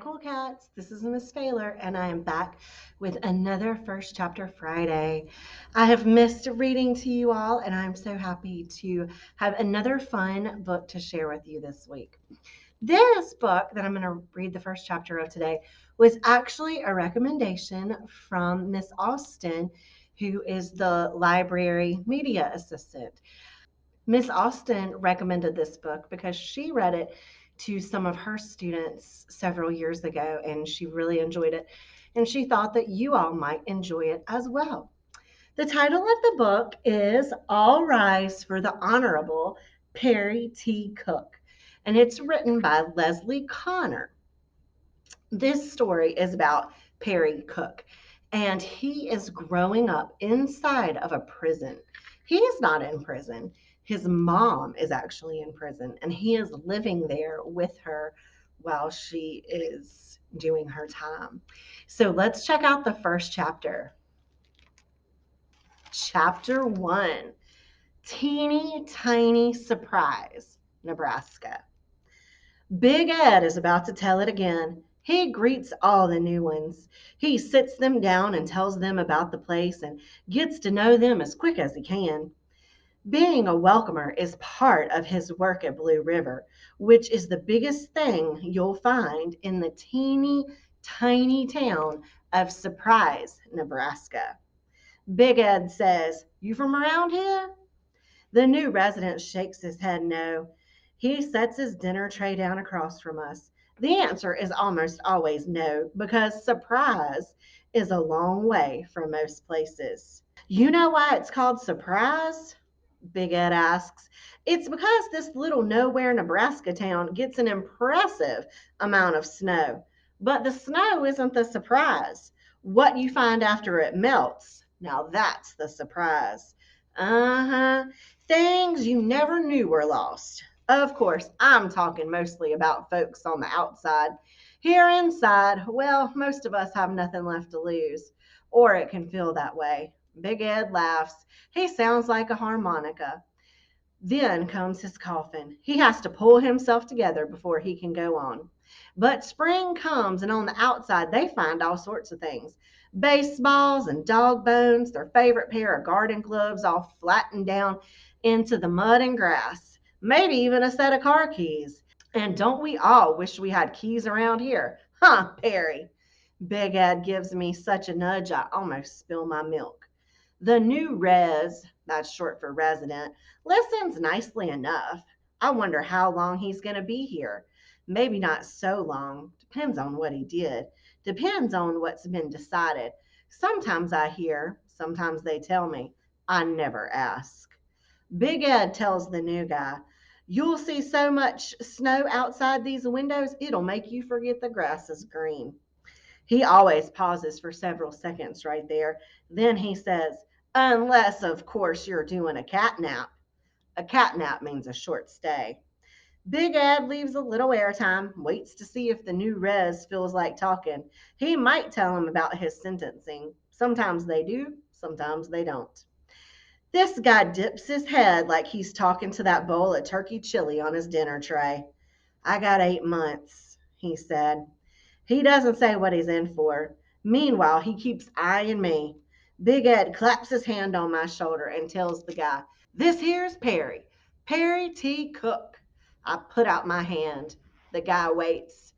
Cool Cats. This is Miss Taylor, and I am back with another First Chapter Friday. I have missed reading to you all, and I'm so happy to have another fun book to share with you this week. This book that I'm going to read the first chapter of today was actually a recommendation from Miss Austin, who is the library media assistant. Miss Austin recommended this book because she read it to some of her students several years ago and she really enjoyed it. And she thought that you all might enjoy it as well. The title of the book is All Rise for the Honorable Perry T. Cook, and it's written by Leslie Connor. This story is about Perry Cook, and he is growing up inside of a prison. He is not in prison. His mom is actually in prison, and he is living there with her while she is doing her time. So let's check out the first chapter. Chapter 1, Teeny Tiny Surprise, Nebraska. Big Ed is about to tell it again. He greets all the new ones. He sits them down and tells them about the place and gets to know them as quick as he can. Being a welcomer is part of his work at Blue River, which is the biggest thing you'll find in the teeny tiny town of Surprise, Nebraska. Big Ed says, "You from around here?" The new resident shakes his head no. He sets his dinner tray down across from us. The answer is almost always no, because Surprise is a long way from most places. You know why it's called Surprise? Big Ed asks. It's because this little nowhere Nebraska town gets an impressive amount of snow. But the snow isn't the surprise. What you find after it melts, now that's the surprise. Uh-huh. Things you never knew were lost. Of course, I'm talking mostly about folks on the outside. Here inside, well, most of us have nothing left to lose. Or it can feel that way. Big Ed laughs. He sounds like a harmonica. Then comes his coffin. He has to pull himself together before he can go on. But spring comes, and on the outside, they find all sorts of things: baseballs and dog bones, their favorite pair of garden gloves all flattened down into the mud and grass, maybe even a set of car keys. And don't we all wish we had keys around here? Huh, Perry? Big Ed gives me such a nudge I almost spill my milk. The new res, that's short for resident, listens nicely enough. I wonder how long he's going to be here. Maybe not so long. Depends on what he did. Depends on what's been decided. Sometimes I hear, sometimes they tell me. I never ask. Big Ed tells the new guy, "You'll see so much snow outside these windows, it'll make you forget the grass is green." He always pauses for several seconds right there. Then he says, "Unless, of course, you're doing a cat nap." A cat nap means a short stay. Big Ed leaves a little airtime, waits to see if the new res feels like talking. He might tell him about his sentencing. Sometimes they do, sometimes they don't. This guy dips his head like he's talking to that bowl of turkey chili on his dinner tray. "I got 8 months," he said. He doesn't say what he's in for. Meanwhile, he keeps eyeing me. Big Ed claps his hand on my shoulder and tells the guy, "This here's Perry. Perry T. Cook." I put out my hand. The guy waits.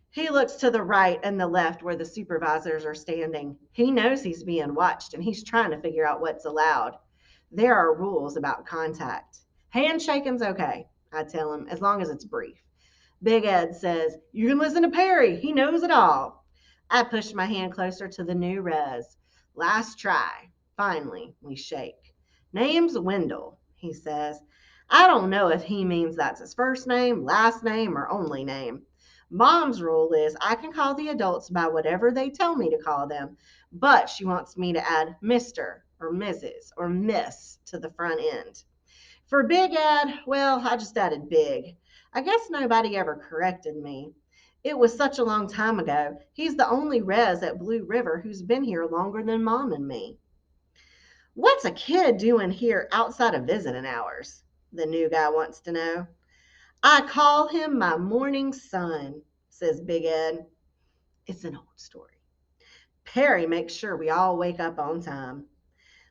He looks to the right and the left where the supervisors are standing. He knows he's being watched and he's trying to figure out what's allowed. There are rules about contact. Handshaking's okay, I tell him, as long as it's brief. Big Ed says, "You can listen to Perry. He knows it all." I push my hand closer to the new res. "Last try." Finally, we shake. "Name's Wendell," he says. I don't know if he means that's his first name, last name, or only name. Mom's rule is I can call the adults by whatever they tell me to call them, but she wants me to add Mr. or Mrs. or Miss to the front end. For Big Ed, well, I just added Big. I guess nobody ever corrected me. It was such a long time ago. He's the only res at Blue River who's been here longer than Mom and me. "What's a kid doing here outside of visiting hours?" the new guy wants to know. "I call him my morning sun," says Big Ed. It's an old story. Perry makes sure we all wake up on time.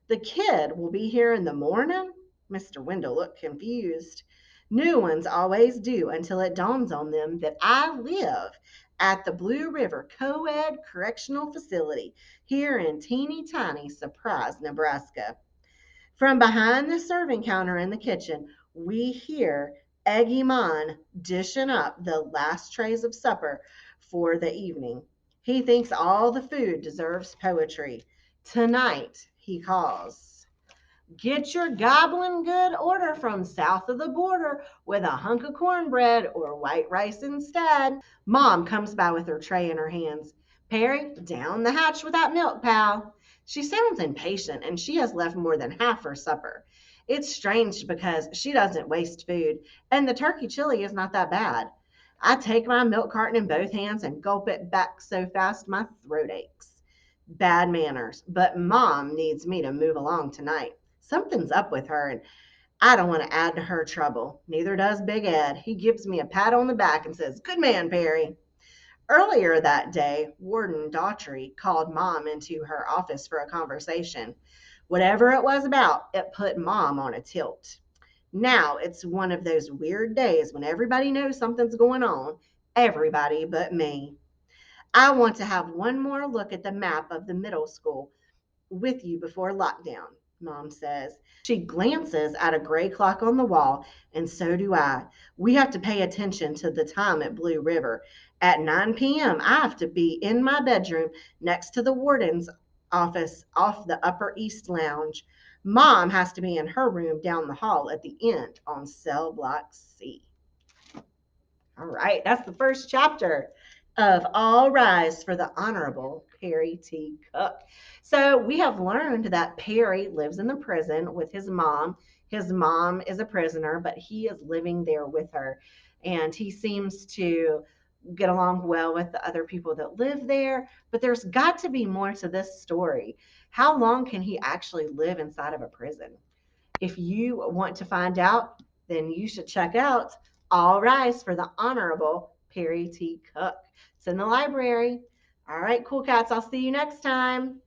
The kid will be here in the morning? Mr. Wendell looked confused. New ones always do until it dawns on them that I live at the Blue River Co-ed Correctional Facility here in teeny tiny Surprise, Nebraska. From behind the serving counter in the kitchen, we hear Eggy Mon dishing up the last trays of supper for the evening. He thinks all the food deserves poetry. Tonight, he calls. Get your gobbling good order from south of the border with a hunk of cornbread or white rice instead. Mom comes by with her tray in her hands. Perry, down the hatch with that milk, pal. She sounds impatient and she has left more than half her supper. It's strange because she doesn't waste food, and the turkey chili is not that bad. I take my milk carton in both hands and gulp it back so fast my throat aches. Bad manners, but Mom needs me to move along tonight. Something's up with her, and I don't want to add to her trouble. Neither does Big Ed. He gives me a pat on the back and says, Good man, Perry. Earlier that day, Warden Daughtry called Mom into her office for a conversation. Whatever it was about, it put Mom on a tilt. Now it's one of those weird days when everybody knows something's going on, everybody but me. I want to have one more look at the map of the middle school with you before lockdown, Mom says. She glances at a gray clock on the wall, and so do I. We have to pay attention to the time at Blue River. At 9 p.m., I have to be in my bedroom next to the warden's office off the Upper East Lounge. Mom has to be in her room down the hall at the end on cell block C. All right, that's the first chapter of All Rise for the Honorable Perry T. Cook. So we have learned that Perry lives in the prison with his mom. His mom is a prisoner, but he is living there with her. And he seems to get along well with the other people that live there. But there's got to be more to this story. How long can he actually live inside of a prison? If you want to find out, then you should check out All Rise for the Honorable Perry T. Cook. It's in the library. All right, cool cats. I'll see you next time.